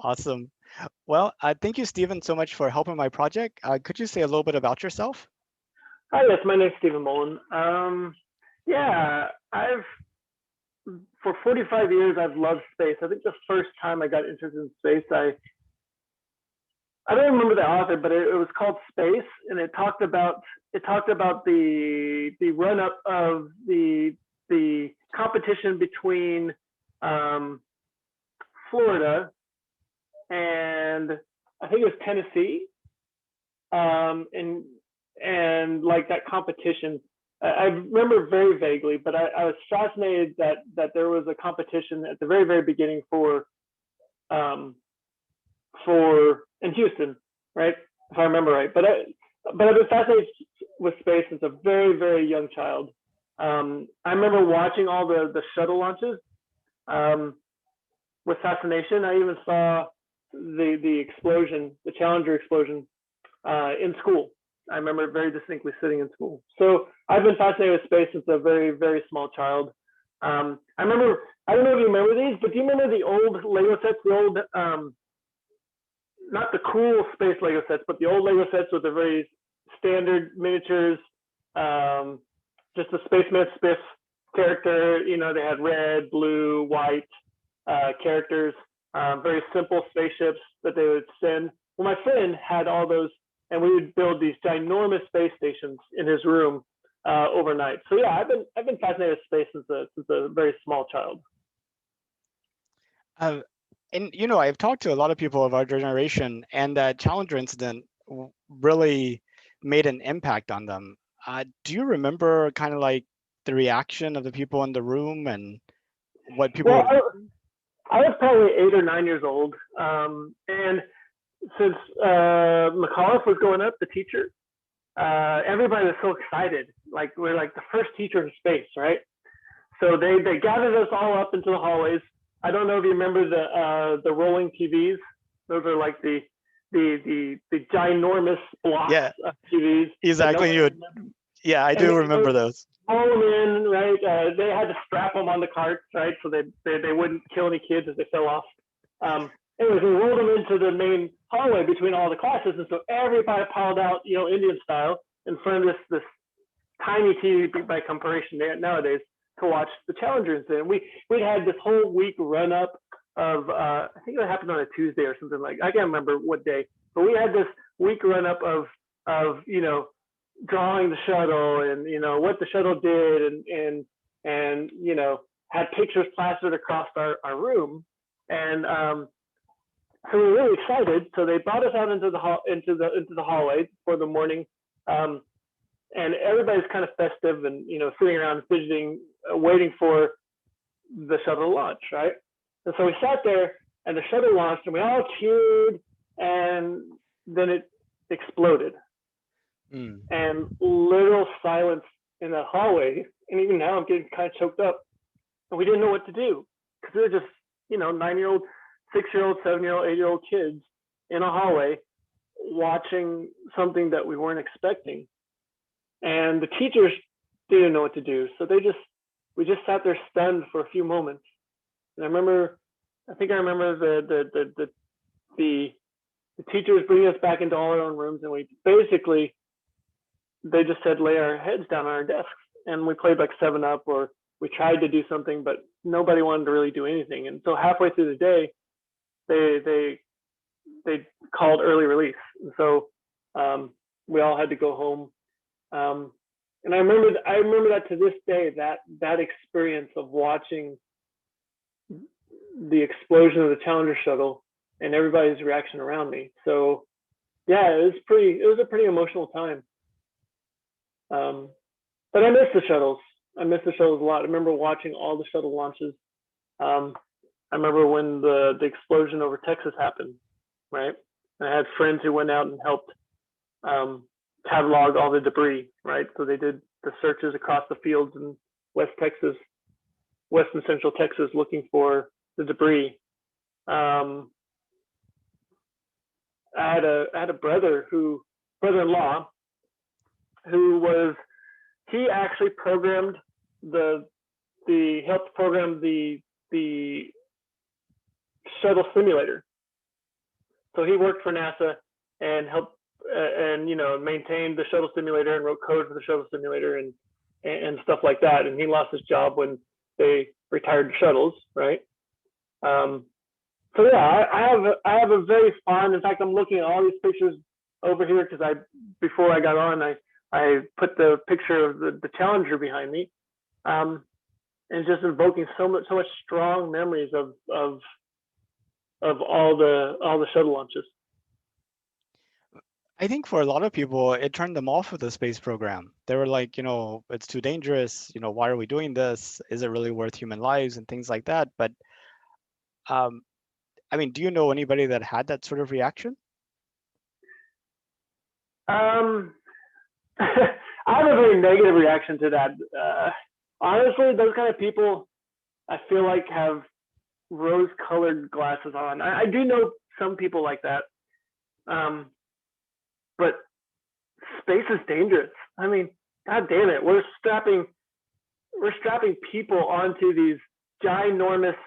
Awesome. Well, thank you, Stephen, so much for helping my project. Could you say a little bit about yourself? Hi, yes, my name's Stephen Mullen. Yeah, I've for 45 years I've loved space. I think the first time I got interested in space, I don't remember the author, but it was called Space, and it talked about the run up of the competition between um, Florida and I think it was Tennessee, and like that competition. I remember very vaguely, but I was fascinated that there was a competition at the very beginning um, for in Houston, right? If I remember right. But I've been fascinated with space since a very young child. I remember watching all the shuttle launches um, with fascination. I even saw the explosion, the Challenger explosion, in school. I remember very distinctly sitting in school. So I've been fascinated with space since a very small child. I remember. I don't know if you remember these, but do you remember the old Lego sets? The old not the cool space Lego sets, but the old Lego sets with the very standard miniatures. Um, just the Spaceman Spiff character. You know, they had red, blue, white characters. Very simple spaceships that they would send. Well, my friend had all those, and we would build these ginormous space stations in his room overnight. So yeah, I've been fascinated with space since a very small child. Uh, and I've talked to a lot of people of our generation, and that Challenger incident really made an impact on them. Do you remember kind of like the reaction of the people in the room and what people Well, were I was probably 8 or 9 years old, and since McAuliffe was going up, the teacher, everybody was so excited. Like we're like the first teacher in space, right? So they gathered us all up into the hallways. I don't know if you remember the rolling TVs. Those are like the ginormous blocks Yeah, of TVs that exactly. nobody remembers. Yeah, I And do they remember would those. haul them in, right? They had to strap them on the carts, right? So they wouldn't kill any kids as they fell off. Anyways, we rolled them into the main hallway between all the classes, and so everybody piled out, Indian style, in front of this tiny TV by comparison nowadays to watch the Challenger incident. We had this whole week run up of I think it happened on a Tuesday or something like I can't remember what day, but we had this week run up of drawing the shuttle and what the shuttle did and had pictures plastered across our room and so we were really excited. So they brought us out into the hallway for the morning. Um, and everybody's kind of festive and sitting around fidgeting, waiting for the shuttle launch, right? And so we sat there, and the shuttle launched, and we all cheered, and then it exploded, Mm. and literal silence in that hallway. And even now, I'm getting kind of choked up, and we didn't know what to do because we were just 9-year-old, 6-year-old, 7-year-old, 8-year-old kids in a hallway watching something that we weren't expecting and the teachers didn't know what to do. So we just sat there stunned for a few moments. And I think I remember the teachers bringing us back into all our own rooms, and they just said lay our heads down on our desks, and we played like 7 Up or we tried to do something, but nobody wanted to really do anything. And so halfway through the day, they called early release, and so we all had to go home. Um, and I remember that to this day, that experience of watching the explosion of the Challenger shuttle and everybody's reaction around me. So yeah, it was a pretty emotional time. Um, but I miss the shuttles. I miss the shuttles a lot. I remember watching all the shuttle launches. Um, I remember when the explosion over Texas happened, right? And I had friends who went out and helped um, catalog all the debris, right? So they did the searches across the fields in West Texas, West and Central Texas, looking for the debris. Um, I had a brother-in-law who was he actually programmed the helped program the shuttle simulator. So he worked for NASA and helped and maintained the shuttle simulator and wrote code for the shuttle simulator and stuff like that. And he lost his job when they retired the shuttles, right? So yeah, I have a very fond. In fact, I'm looking at all these pictures over here because before I got on, I put the picture of the Challenger behind me, and just invoking so much strong memories of all the shuttle launches. I think for a lot of people, it turned them off of the space program. They were like, it's too dangerous. Why are we doing this? Is it really worth human lives and things like that? But I mean, do you know anybody that had that sort of reaction? I have a very negative reaction to that. Honestly, those kind of people, I feel like, have rose-colored glasses on. I do know some people like that, but space is dangerous. I mean, God damn it, we're strapping people onto these ginormous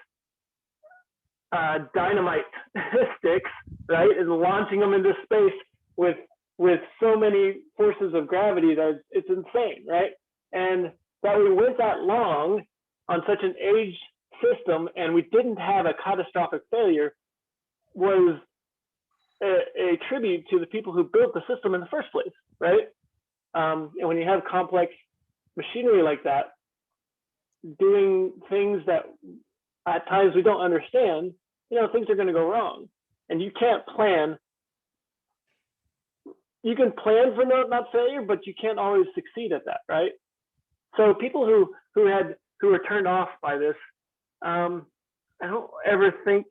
dynamite sticks, right, and launching them into space with so many forces of gravity that it's insane, right? And that we went that long on such an aged system and we didn't have a catastrophic failure was a tribute to the people who built the system in the first place, right? And when you have complex machinery like that, doing things that at times we don't understand, things are going to go wrong. And you can't plan. You can plan for not failure, but you can't always succeed at that, right? So people who were turned off by this, I don't ever think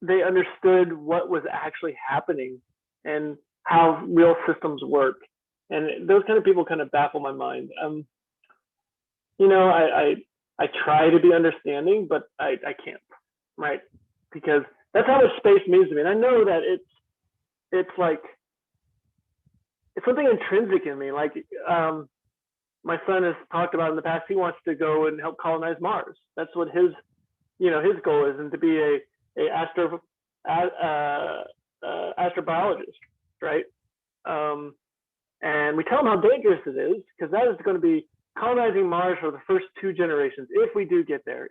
they understood what was actually happening and how real systems work. And those kind of people kind of baffle my mind. I try to be understanding, but I can't, right? Because that's how much space means to me. And I know that it's like, it's something intrinsic in me. Like, my son has talked about in the past, he wants to go and help colonize Mars. That's what his goal is, and to be a astrobiologist, right? And we tell him how dangerous it is, because that is going to be colonizing Mars for the first 2 generations, if we do get there,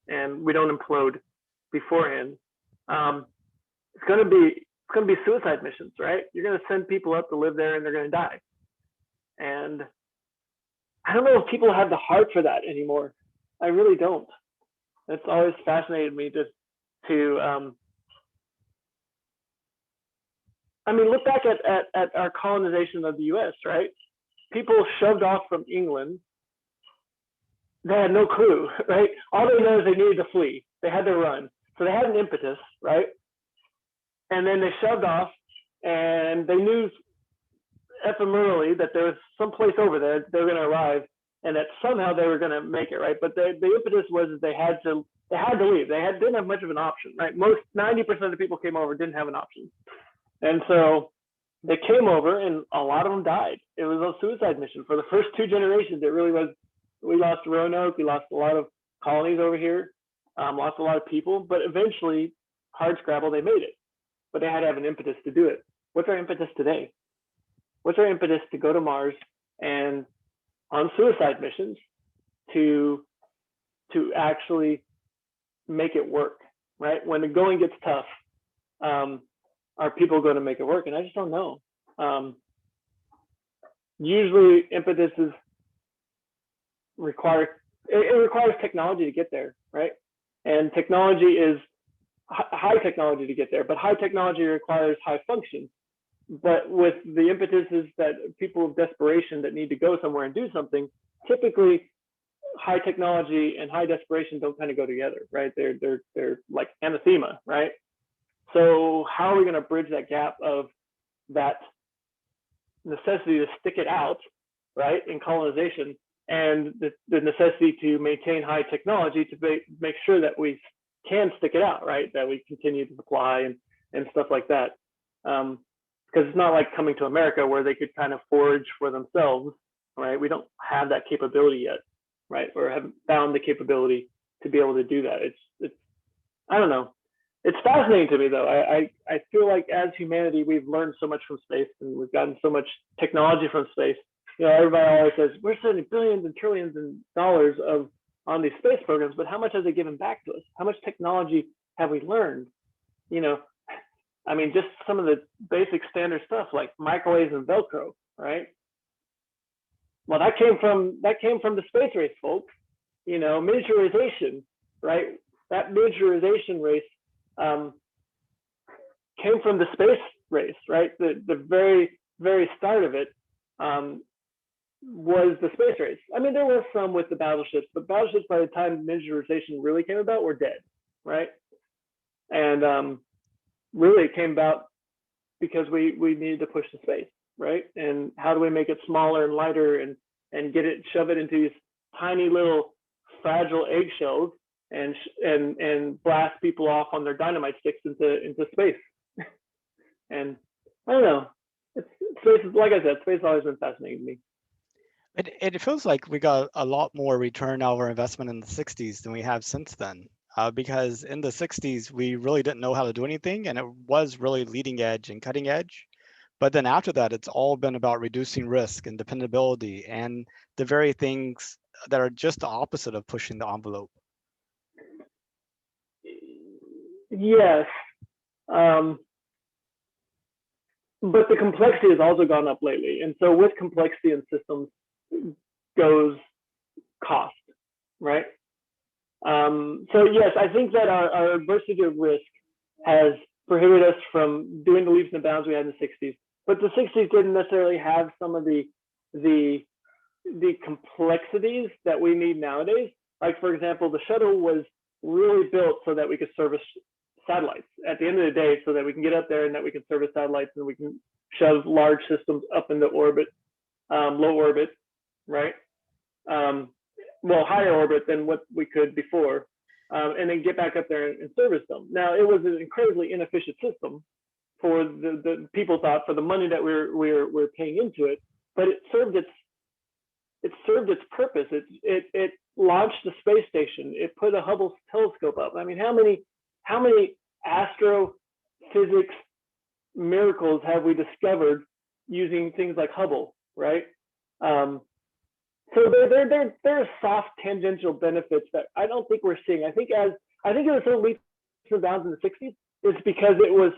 and we don't implode beforehand. It's going to be suicide missions, right? You're going to send people up to live there, and they're going to die. And I don't know if people have the heart for that anymore. I really don't. It's always fascinated me to I mean, look back at our colonization of the US, right? People shoved off from England. They had no clue, right? All they know is they needed to flee. They had to run. So they had an impetus, right? And then they shoved off, and they knew ephemerally that there was some place over there they were going to arrive, and that somehow they were going to make it, right? But the impetus was that they had to leave. They didn't have much of an option, right? 90% of the people came over didn't have an option, and so they came over, and a lot of them died. It was a suicide mission for the first 2 generations. It really was. We lost Roanoke. We lost a lot of colonies over here. Lost a lot of people, but eventually, hardscrabble, they made it. But they had to have an impetus to do it. What's our impetus today? What's our impetus to go to Mars and on suicide missions to actually make it work, right? When the going gets tough, are people going to make it work? And I just don't know. Usually impetuses requires technology to get there, right? And technology is high technology to get there, but high technology requires high function. But with the impetuses that people of desperation that need to go somewhere and do something, typically high technology and high desperation don't kind of go together, right? They're like anathema, right? So how are we going to bridge that gap of that necessity to stick it out, right, in colonization, and the necessity to maintain high technology to make sure that we can stick it out, right? That we continue to supply and stuff like that. Because it's not like coming to America where they could kind of forage for themselves, right? We don't have that capability yet, right? Or haven't found the capability to be able to do that. It's I don't know. It's fascinating to me, though. I feel like as humanity, we've learned so much from space, and we've gotten so much technology from space. You know, everybody always says we're spending billions and trillions of dollars of on these space programs, but how much has it given back to us? How much technology have we learned? You know, I mean, just some of the basic standard stuff like microwaves and Velcro, right? Well, that came from the space race, folks. You know, miniaturization, right? That miniaturization race um, came from the space race, right? The very start of it um, was the space race. I mean, there was some with the battleships, but battleships by the time miniaturization really came about were dead, right? And really it came about because we needed to push the space, right? And how do we make it smaller and lighter and get it, shove it into these tiny little fragile eggshells and blast people off on their dynamite sticks into space. And I don't know. Space, like I said, space has always been fascinating to me. It feels like we got a lot more return on our investment in the 60s than we have since then. Because in the 60s, we really didn't know how to do anything, and it was really leading edge and cutting edge. But then after that, it's all been about reducing risk and dependability and the very things that are just the opposite of pushing the envelope. Yes. But the complexity has also gone up lately. And so with complexity in systems goes cost, right? So yes, I think that our adversity of risk has prohibited us from doing the leaps and bounds we had in the 60s. But the 60s didn't necessarily have some of the complexities that we need nowadays. Like, for example, the shuttle was really built so that we could service satellites at the end of the day, so that we can get up there and that we can service satellites and we can shove large systems up into orbit, low orbit, right? Well, higher orbit than what we could before, and then get back up there and service them. Now, it was an incredibly inefficient system for the people thought for the money that we're paying into it, but it served its purpose. It launched the space station. It put a Hubble telescope up. I mean, how many astrophysics miracles have we discovered using things like Hubble, right? So there are soft tangential benefits that I don't think we're seeing. I think it was so leaps and bounds in the 60s. It's because it was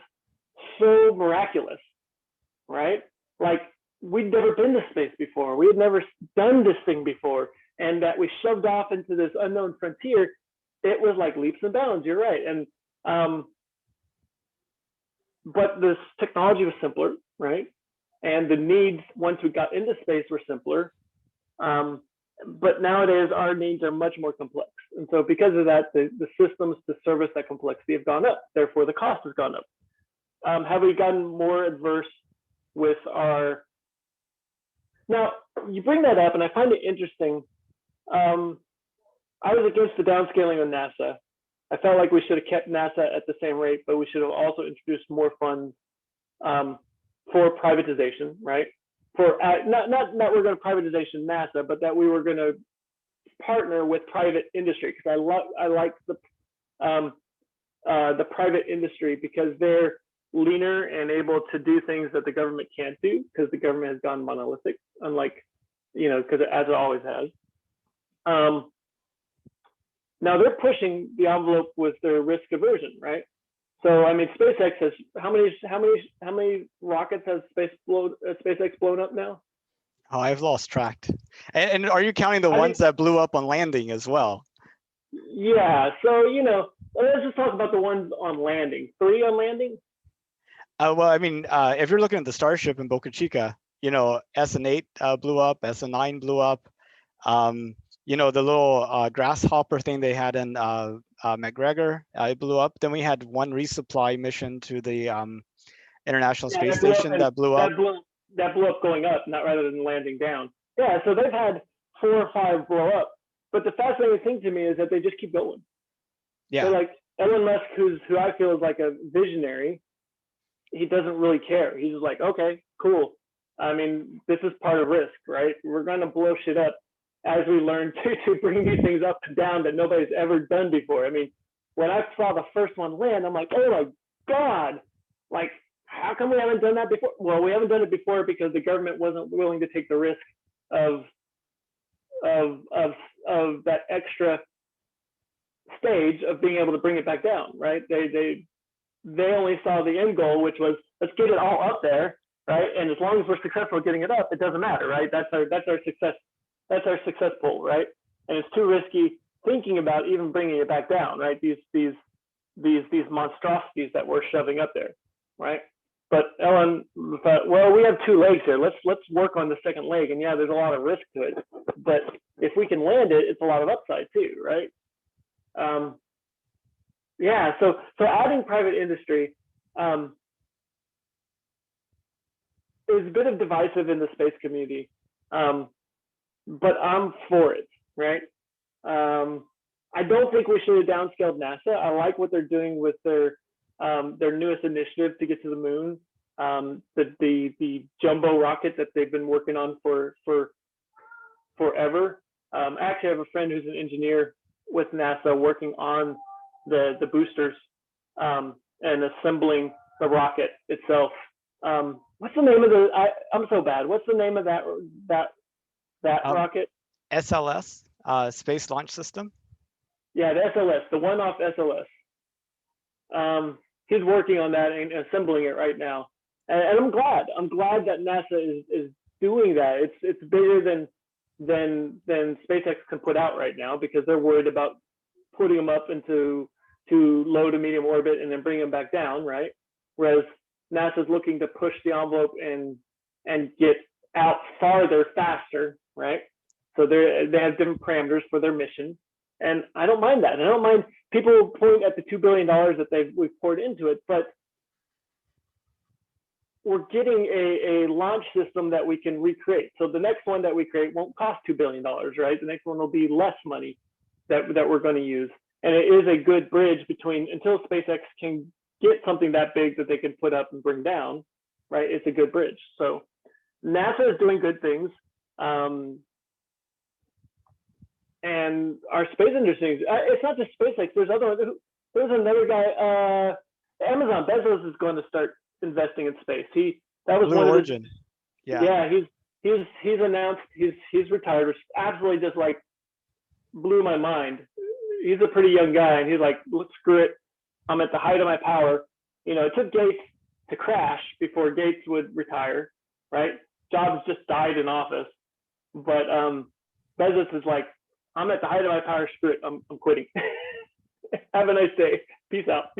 so miraculous, right? Like, we'd never been to space before. We had never done this thing before, and that we shoved off into this unknown frontier. It was like leaps and bounds. You're right, and but this technology was simpler, right? And the needs once we got into space were simpler. But nowadays our needs are much more complex, and so because of that, the systems to service that complexity have gone up. Therefore, the cost has gone up. Have we gotten more adverse with our? Now, you bring that up, and I find it interesting. I was against the downscaling of NASA. I felt like we should have kept NASA at the same rate, but we should have also introduced more funds for privatization, right? For not we're going to privatization NASA, but that we were going to partner with private industry, because I like the private industry because they're leaner and able to do things that the government can't do, because the government has gone monolithic, unlike, because as it always has. Now they're pushing the envelope with their risk aversion, right? So I mean, SpaceX has how many rockets has SpaceX blown up now? Oh, I've lost track. And are you counting the ones that blew up on landing as well? Yeah. So let's just talk about the ones on landing. 3 on landing. Well, I mean, if you're looking at the Starship in Boca Chica, SN8 blew up, SN9 blew up. The little grasshopper thing they had in McGregor, it blew up. Then we had one resupply mission to the International Space Station that blew up. That blew up going up, not rather than landing down. Yeah, so they've had 4 or 5 blow up. But the fascinating thing to me is that they just keep going. Yeah. So like Elon Musk, who I feel is like a visionary, he doesn't really care. He's just like, okay, cool. I mean, this is part of risk, right? We're going to blow shit up as we learn to bring these things up and down that nobody's ever done before. I mean, when I saw the first one land, I'm like, oh my God, like, how come we haven't done that before? Well, we haven't done it before because the government wasn't willing to take the risk of of of of that extra stage of being able to bring it back down, right? They only saw the end goal, which was let's get it all up there, right? And as long as we're successful getting it up, it doesn't matter, right? That's our success. That's our success pool, right? And it's too risky thinking about even bringing it back down, right? These monstrosities that we're shoving up there, right? But Ellen thought, well, we have two legs here. Let's work on the second leg. And yeah, there's a lot of risk to it, but if we can land it, it's a lot of upside too, right? Yeah. So adding private industry is a bit of divisive in the space community, but I'm for it, right? I don't think we should have downscaled NASA. I like what they're doing with their newest initiative to get to the moon, the jumbo rocket that they've been working on for forever. Actually, I have a friend who's an engineer with NASA working on the boosters and assembling the rocket itself. What's the name of the? I'm so bad. What's the name of that rocket? SLS, Space Launch System. Yeah, the SLS, the one-off SLS. He's working on that and assembling it right now, and I'm glad. I'm glad that NASA is doing that. It's bigger than SpaceX can put out right now because they're worried about putting them up into low to medium orbit and then bring them back down, right? Whereas NASA's looking to push the envelope and get out farther faster, right? So they have different parameters for their mission. And I don't mind that. I don't mind people pointing at the $2 billion that we've poured into it, but we're getting a launch system that we can recreate. So the next one that we create won't cost $2 billion, right? The next one will be less money that we're going to use. And it is a good bridge between until SpaceX can get something that big that they can put up and bring down, right? It's a good bridge. So NASA is doing good things. And our space industry, it's not just SpaceX. There's another guy, Amazon. Bezos is going to start investing in space. That was Blue one Origin. Of the, yeah. He's announced he's retired, which absolutely just like blew my mind. He's a pretty young guy, and he's like, "Look, screw it. I'm at the height of my power." You know, it took Gates to crash before Gates would retire, right? Jobs just died in office, but Bezos is like, I'm at the height of my power. Screw it. I'm quitting. Have a nice day. Peace out.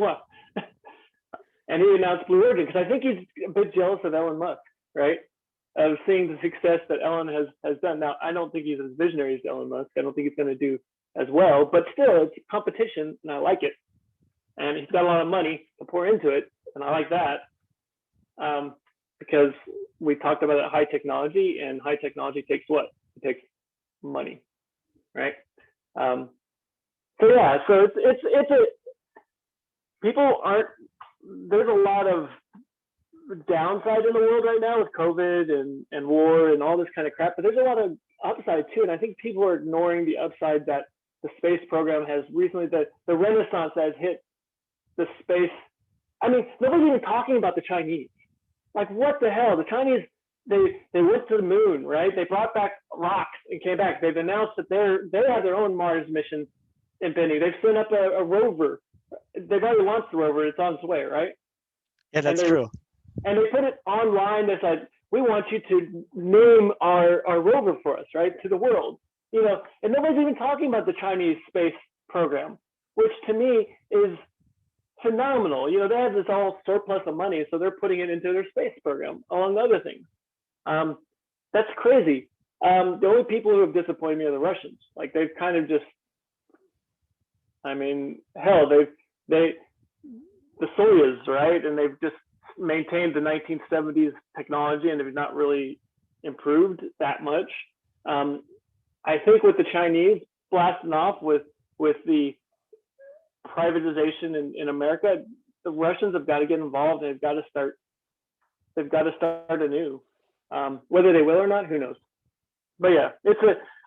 And he announced Blue Origin because I think he's a bit jealous of Elon Musk, right? Of seeing the success that Elon has done. Now, I don't think he's as visionary as Elon Musk. I don't think he's going to do as well, but still, it's competition, and I like it. And he's got a lot of money to pour into it, and I like that because we talked about high technology, and high technology takes what? It takes money, right? So it's a people aren't. There's a lot of downside in the world right now with COVID and war and all this kind of crap, but there's a lot of upside too. And I think people are ignoring the upside that the space program has recently, the renaissance that has hit the space. I mean, nobody's even talking about the Chinese. Like, what the hell? The Chinese, they went to the moon, right? They brought back rocks and came back. They've announced that they have their own Mars mission impending. They've sent up a rover. They've already launched the rover. It's on its way, right? Yeah, that's true. And they put it online. They said, we want you to name our rover for us, right? To the world. You know, and nobody's even talking about the Chinese space program, which to me is phenomenal. You know, they have this all surplus of money, so they're putting it into their space program, among other things. That's crazy. The only people who have disappointed me are the Russians. Like, they've kind of just, I mean, hell, the Soyuz, right? And they've just maintained the 1970s technology, and they've not really improved that much. I think with the Chinese blasting off with the privatization in America, the Russians have got to get involved, and they've got to start anew. Whether they will or not, who knows? But yeah,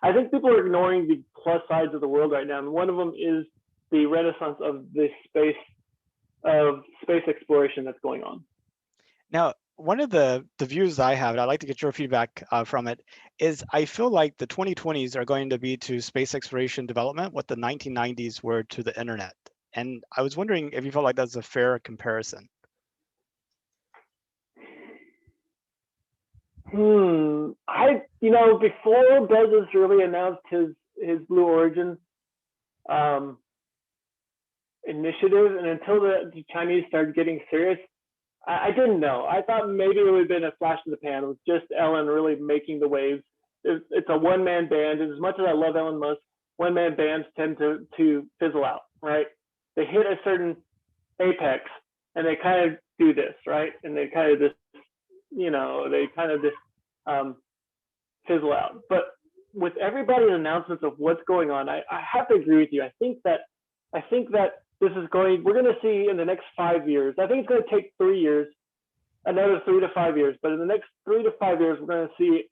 I think people are ignoring the plus sides of the world right now, and one of them is the renaissance of this space exploration that's going on. Now, one of the views I have, and I'd like to get your feedback from it, is I feel like the 2020s are going to be to space exploration development what the 1990s were to the internet. And I was wondering if you felt like that's a fair comparison. Before Bezos really announced his Blue Origin initiative, and until the Chinese started getting serious, I didn't know. I thought maybe it would have been a flash in the pan. It was just Elon really making the waves. It's a one-man band. As much as I love Elon Musk, one-man bands tend to fizzle out, right? They hit a certain apex, and they kind of do this, right? And they kind of just, fizzle out. But with everybody's announcements of what's going on, I have to agree with you. I think that we're going to see in the next 5 years. I think it's going to take 3 years, another 3 to 5 years. But in the next 3 to 5 years, we're going to see it.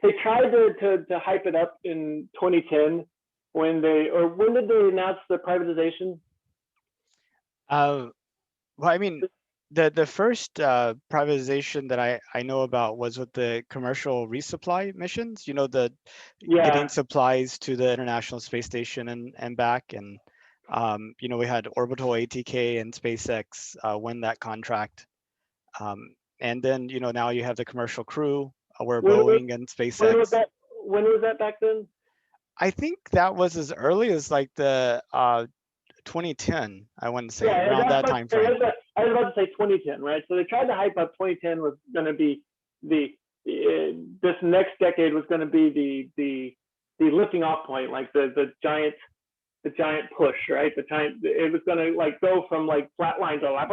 They tried to hype it up in 2010 when did they announce the privatization? Well, I mean, the first privatization that I know about was with the commercial resupply missions. Getting supplies to the International Space Station and back, and we had Orbital ATK and SpaceX win that contract, and then now you have the commercial crew where Boeing and SpaceX. When was that back then? I think that was as early as like the 2010, I want to say, around that time frame. I was about to say 2010, right? So they tried to hype up 2010 was going to be this next decade was going to be the lifting off point, like the giant push, right? It was going to like go from like flat lines to like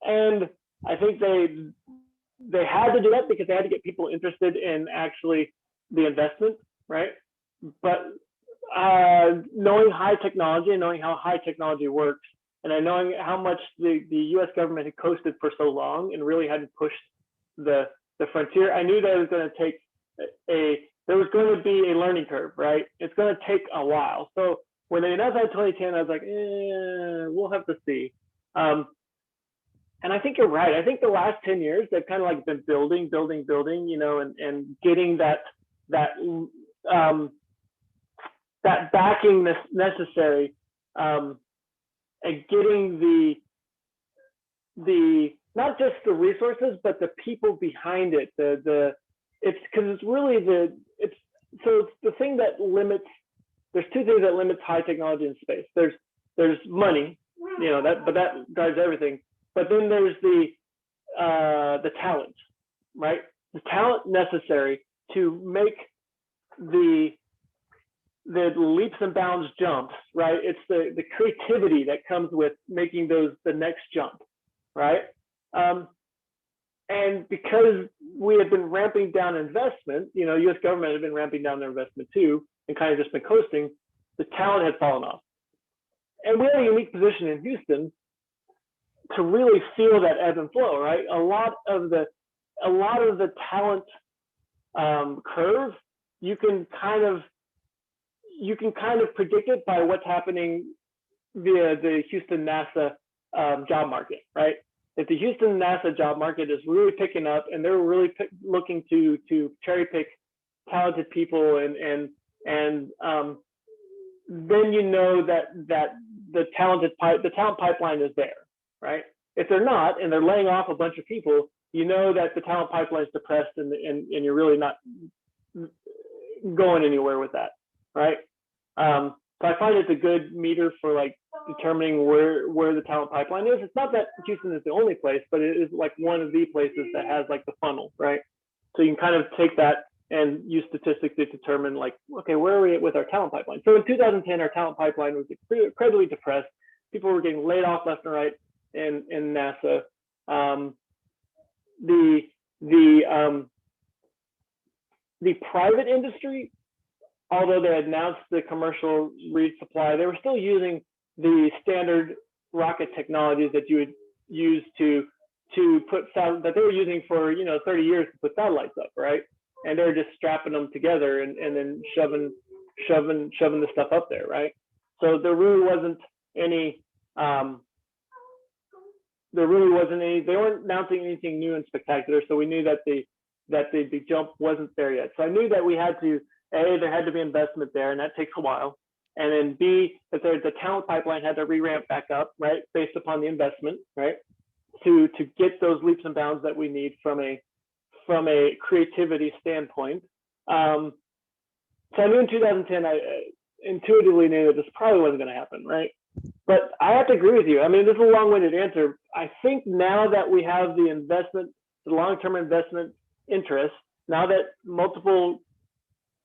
and I think they had to do that because they had to get people interested in actually the investment, right? But knowing high technology and knowing how high technology works, and knowing how much the U.S. government had coasted for so long and really hadn't pushed the frontier, I knew that it was going to take there was going to be a learning curve, right? It's going to take a while. So when they announced that in 2010, I was like, we'll have to see. And I think you're right. I think the last 10 years they've kind of like been building, and getting that backing necessary, and getting the not just the resources but the people behind it. It's because it's really it's the thing that limits. There's two things that limits high technology in space. There's money, but that drives everything. But then there's the talent, right? The talent necessary to make the leaps and bounds jumps, right? It's the creativity that comes with making the next jump, right? And because we have been ramping down investment, U.S. government has been ramping down their investment too, and kind of just been coasting, the talent had fallen off. And we have a unique position in Houston to really feel that ebb and flow, right? A lot of the talent curve, you can kind of predict it by what's happening via the Houston NASA job market, right? If the Houston NASA job market is really picking up and they're really looking to cherry pick talented people, and then that the talent pipeline is there, right? If they're not and they're laying off a bunch of people, that the talent pipeline is depressed and you're really not going anywhere with that, right? So I find it's a good meter for like determining where the talent pipeline is. It's not that Houston is the only place, but it is like one of the places that has like the funnel, right? So you can kind of take that and use statistics to determine like, okay, where are we at with our talent pipeline? So in 2010, our talent pipeline was incredibly depressed. People were getting laid off left and right in NASA. The private industry, although they announced the commercial resupply, they were still using the standard rocket technologies that you would use to put that they were using for 30 years to put satellites up, right? And they're just strapping them together and then shoving shoving the stuff up there, right? So there really wasn't any. There really wasn't any. They weren't announcing anything new and spectacular, so we knew that the jump wasn't there yet. So I knew that we had to there had to be investment there, and that takes a while. And then B, that the talent pipeline had to re-ramp back up, right, based upon the investment, right, to get those leaps and bounds that we need from a creativity standpoint. So I knew in 2010, I intuitively knew that this probably wasn't going to happen, right? But I have to agree with you. I mean, this is a long-winded answer. I think now that we have the investment, the long-term investment interest, now that multiple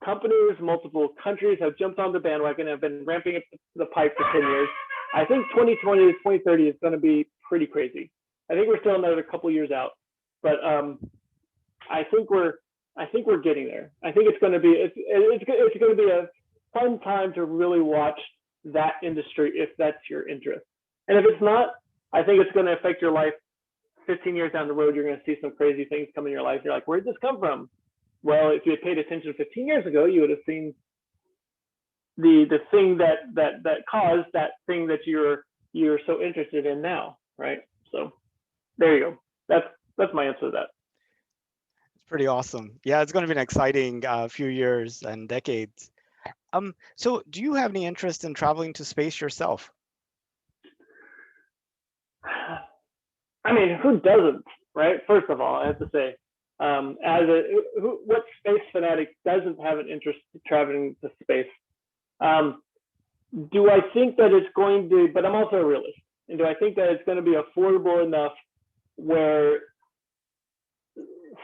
companies, multiple countries have jumped on the bandwagon and have been ramping up the pipe for 10 years, I think 2020 to 2030 is going to be pretty crazy. I think we're still another couple years out, but I think we're getting there. I think it's going to be a fun time to really watch that industry if that's your interest. And if it's not, I think it's going to affect your life 15 years down the road. You're going to see some crazy things come in your life. You're like, where did this come from? Well, if you had paid attention 15 years ago, you would have seen the thing that caused that thing that you're so interested in now, right? So there you go. That's my answer to that. It's pretty awesome. Yeah, it's going to be an exciting few years and decades. So do you have any interest in traveling to space yourself? I mean, who doesn't, right? First of all, I have to say, what space fanatic doesn't have an interest in traveling to space? Do I think that it's going to, but I'm also a realist. And do I think that it's going to be affordable enough where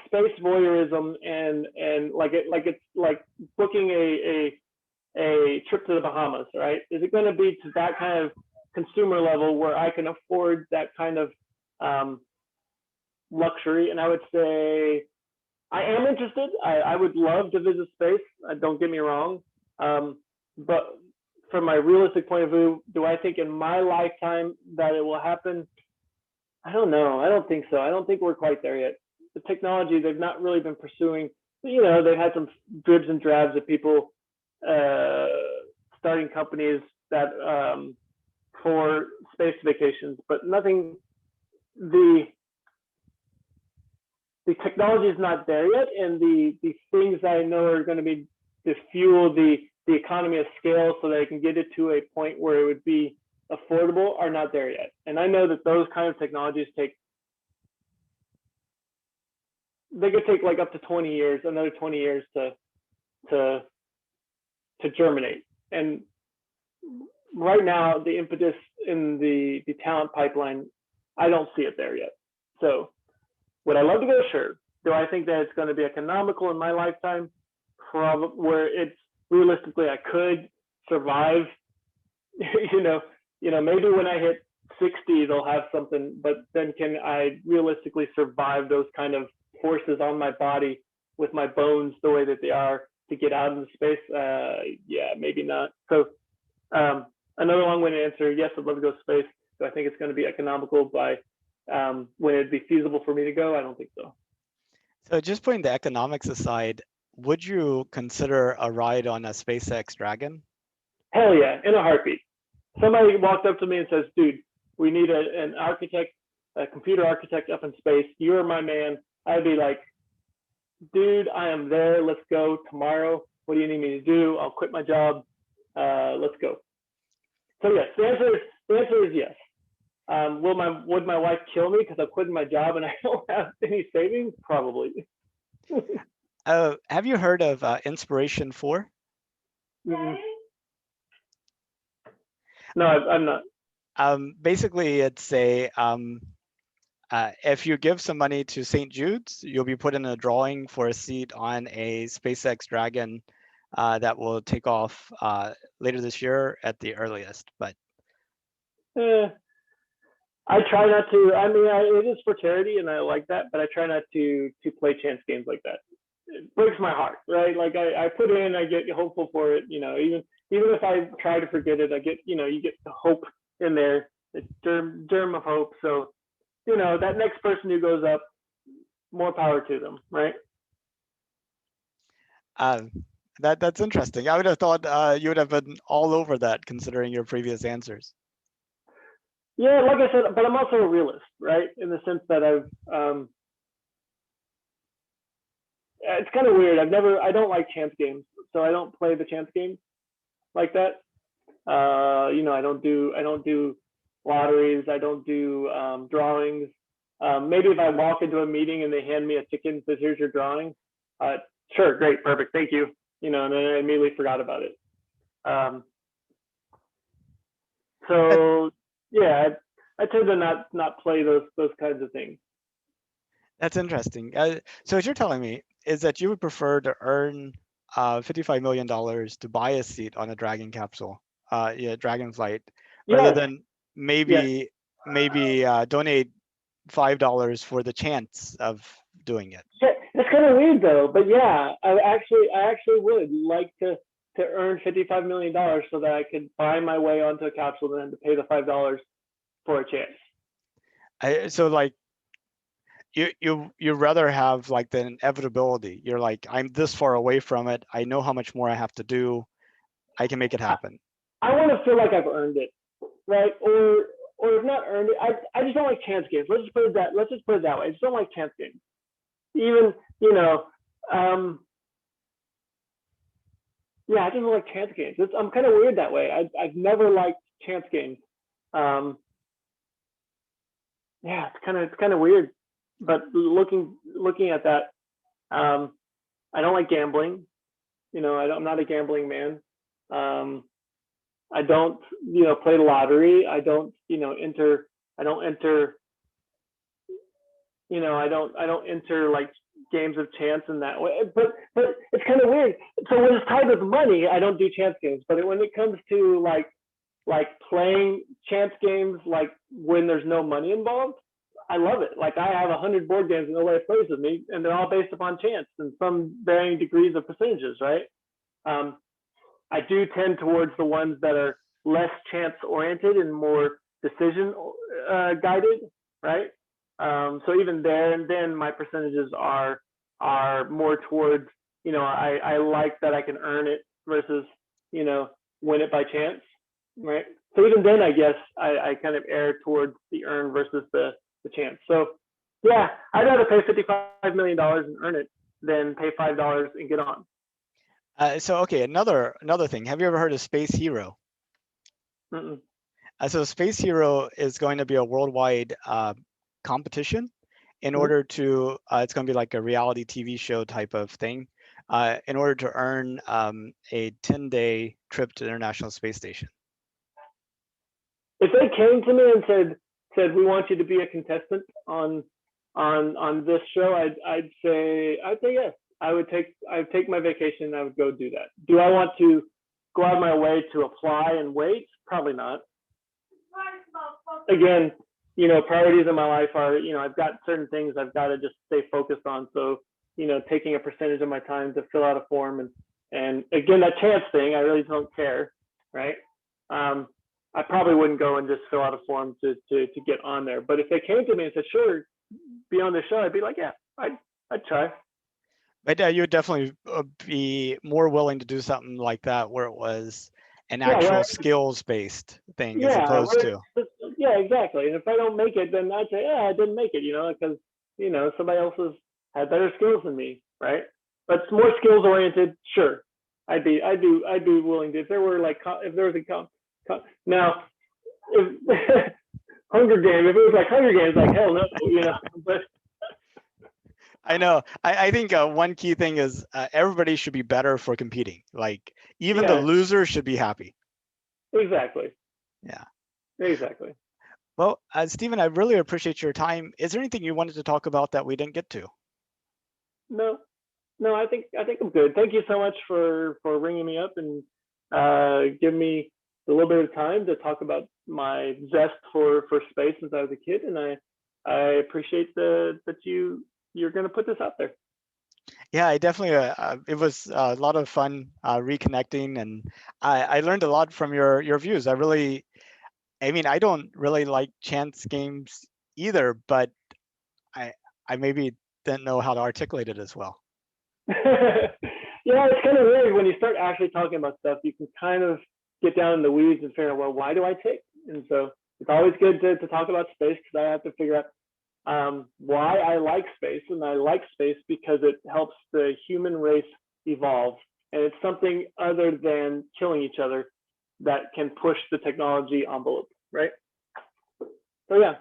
space voyeurism and it's like booking a trip to the Bahamas, right? Is it going to be to that kind of consumer level where I can afford that kind of luxury? And I would say I am interested. I would love to visit space. Don't get me wrong. But from my realistic point of view, do I think in my lifetime that it will happen? I don't know. I don't think so. I don't think we're quite there yet. The technology, they've not really been pursuing. You know, they've had some dribs and drabs of people starting companies that for space vacations, but nothing. The technology is not there yet, and the things I know are going to be to fuel the economy of scale so they can get it to a point where it would be affordable are not there yet. And I know that those kind of technologies could take like up to 20 years, another 20 years to germinate. And right now, the impetus in the talent pipeline, I don't see it there yet. So would I love to go? Sure. Do I think that it's going to be economical in my lifetime? Probably, where it's realistically I could survive. you know, maybe when I hit 60, they'll have something, but then can I realistically survive those kind of forces on my body with my bones the way that they are to get out into space? Yeah, maybe not. So another long-winded answer, yes, I'd love to go to space. Do I think it's going to be economical by when it'd be feasible for me to go? I don't think so. So just putting the economics aside, would you consider a ride on a SpaceX Dragon? Hell yeah, in a heartbeat. Somebody walked up to me and says, dude, we need an architect, a computer architect up in space. You're my man. I'd be like, dude, I am there. Let's go tomorrow. What do you need me to do? I'll quit my job. Let's go. So yes, the answer is yes. Would my wife kill me because I'm quitting my job and I don't have any savings? Probably. Have you heard of Inspiration 4? Mm-hmm. No, I'm not. Basically, it's if you give some money to St. Jude's, you'll be put in a drawing for a seat on a SpaceX Dragon that will take off later this year at the earliest. But I try not to. I mean, it is for charity, and I like that, but I try not to play chance games like that. It breaks my heart, right? Like I put in, I get hopeful for it. You know, even if I try to forget it, I get, you get the hope in there, the germ of hope. So, that next person who goes up, more power to them, right? That's interesting. I would have thought you would have been all over that, considering your previous answers. Yeah, like I said, but I'm also a realist, right? In the sense that it's kind of weird. I don't like chance games, so I don't play the chance games like that. I don't do lotteries. I don't do drawings. Maybe if I walk into a meeting and they hand me a ticket and says, "Here's your drawing," uh, sure, great, perfect, thank you. And then I immediately forgot about it. Um, That, so yeah, I tend to not play those kinds of things. that's interesting. So what you're telling me is that you would prefer to earn $55 million to buy a seat on a Dragon capsule, yeah, Dragon flight, rather Yes, than yes. maybe donate $5 for the chance of doing it. It's kind of weird though, but yeah, I actually would like to earn $55 million so that I could buy my way onto a capsule and then to pay the $5 for a chance. So like you rather have like the inevitability. You're like, I'm this far away from it. I know how much more I have to do. I can make it I, happen. I want to feel like I've earned it, right? Or if not earned it, I just don't like chance games. Let's just put it that way. I just don't like chance games. Even you know, um, yeah, I just don't like chance games. I'm kind of weird that way. I've never liked chance games. Um, yeah, it's kind of weird. But looking at that, um, I don't like gambling. I'm not a gambling man. Um, I don't, play the lottery. I don't, enter. I don't enter. I don't enter like games of chance in that way. But it's kind of weird. So when it's tied with money, I don't do chance games. But when it comes to like playing chance games, like when there's no money involved, I love it. Like I have 100 board games and nobody plays with me, and they're all based upon chance and some varying degrees of percentages, right? Um, I do tend towards the ones that are less chance oriented and more decision guided, right? So even there, and then my percentages are more towards, I like that I can earn it versus, you know, win it by chance, right? So even then, I guess I kind of err towards the earn versus the chance. So yeah, I'd rather pay $55 million and earn it than pay $5 and get on. So okay, another thing. Have you ever heard of Space Hero? Mm-mm. So Space Hero is going to be a worldwide competition in Mm-hmm. order to. It's going to be like a reality TV show type of thing, in order to earn a 10-day trip to the International Space Station. If they came to me and said we want you to be a contestant on this show, I'd say yes. I'd take my vacation and I would go do that. Do I want to go out of my way to apply and wait? Probably not. Again, priorities in my life are, I've got certain things I've got to just stay focused on. So, taking a percentage of my time to fill out a form and again, that chance thing, I really don't care, right? Um, I probably wouldn't go and just fill out a form to get on there. But if they came to me and said, "Sure, be on the show," I'd be like, "Yeah, I'd try." But you would definitely be more willing to do something like that where it was an Yeah, actual skills-based thing as yeah, opposed to. yeah, exactly. And if I don't make it, then I'd say, "Yeah, I didn't make it," because somebody else has had better skills than me, right? But it's more skills oriented. Sure, I'd be willing to. If there were like, if there was now, if Hunger Games, if it was like Hunger Games, like hell no. But I know. I think one key thing is everybody should be better for competing. Like even the yeah, loser should be happy. exactly, Yeah. exactly. Well, Stephen, I really appreciate your time. Is there anything you wanted to talk about that we didn't get to? No, no, I think I'm good. Thank you so much for ringing me up and giving me a little bit of time to talk about my zest for space since I was a kid, and I appreciate that you're going to put this out there. Yeah, I definitely. It was a lot of fun reconnecting, and I learned a lot from your views. I mean, I don't really like chance games either, but I I maybe didn't know how to articulate it as well. Yeah, it's kind of weird when you start actually talking about stuff. You can kind of get down in the weeds and figure out, well, why do I take? And so it's always good to talk about space because I have to figure out why I like space. And I like space because it helps the human race evolve. And it's something other than killing each other that can push the technology envelope, right? So yeah.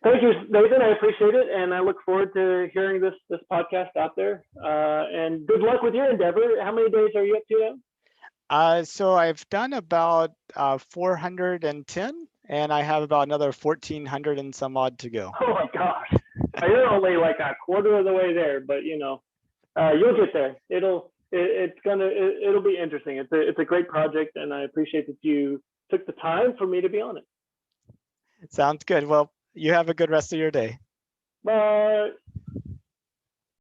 Thank you, Nathan. I appreciate it, and I look forward to hearing this podcast out there. And good luck with your endeavor. How many days are you up to now? So I've done about 410, and I have about another 1,400 and some odd to go. Oh my gosh, you're only like a quarter of the way there, but you'll get there. It'll be interesting. It's a great project, and I appreciate that you took the time for me to be on it. Sounds good. Well, you have a good rest of your day. Bye.